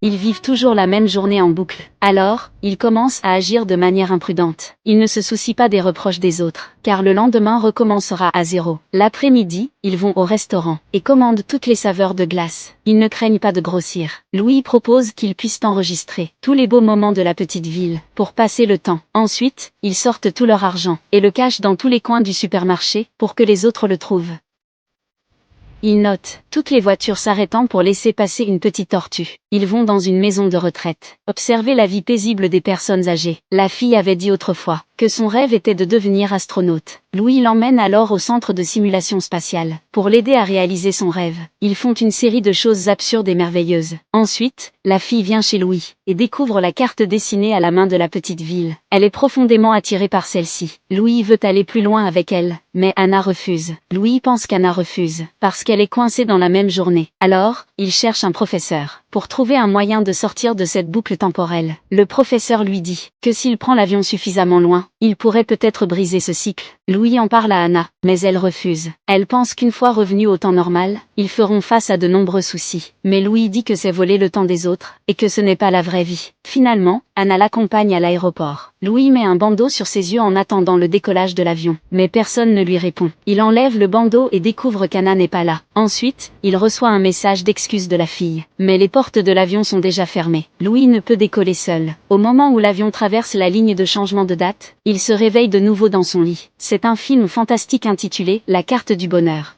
Ils vivent toujours la même journée en boucle. Alors, ils commencent à agir de manière imprudente. Ils ne se soucient pas des reproches des autres, car le lendemain recommencera à zéro. L'après-midi, ils vont au restaurant et commandent toutes les saveurs de glace. Ils ne craignent pas de grossir. Louis propose qu'ils puissent enregistrer tous les beaux moments de la petite ville pour passer le temps. Ensuite, ils sortent tout leur argent et le cachent dans tous les coins du supermarché pour que les autres le trouvent. Ils notent toutes les voitures s'arrêtant pour laisser passer une petite tortue. Ils vont dans une maison de retraite, observer la vie paisible des personnes âgées. La fille avait dit autrefois que son rêve était de devenir astronaute. Louis l'emmène alors au centre de simulation spatiale pour l'aider à réaliser son rêve. Ils font une série de choses absurdes et merveilleuses. Ensuite, la fille vient chez Louis et découvre la carte dessinée à la main de la petite ville. Elle est profondément attirée par celle-ci. Louis veut aller plus loin avec elle, mais Anna refuse. Louis pense qu'Anna refuse parce qu'elle est coincée dans la même journée. Alors, il cherche un professeur pour trouver un moyen de sortir de cette boucle temporelle. Le professeur lui dit que s'il prend l'avion suffisamment loin, il pourrait peut-être briser ce cycle. Louis en parle à Anna, mais elle refuse. Elle pense qu'une fois revenus au temps normal, ils feront face à de nombreux soucis. Mais Louis dit que c'est voler le temps des autres, et que ce n'est pas la vraie vie. Finalement, Anna l'accompagne à l'aéroport. Louis met un bandeau sur ses yeux en attendant le décollage de l'avion, mais personne ne lui répond. Il enlève le bandeau et découvre qu'Anna n'est pas là. Ensuite, il reçoit un message d'excuse de la fille, mais les portes de l'avion sont déjà fermées. Louis ne peut décoller seul. Au moment où l'avion traverse la ligne de changement de date, il se réveille de nouveau dans son lit. C'est un film fantastique intitulé La carte du bonheur.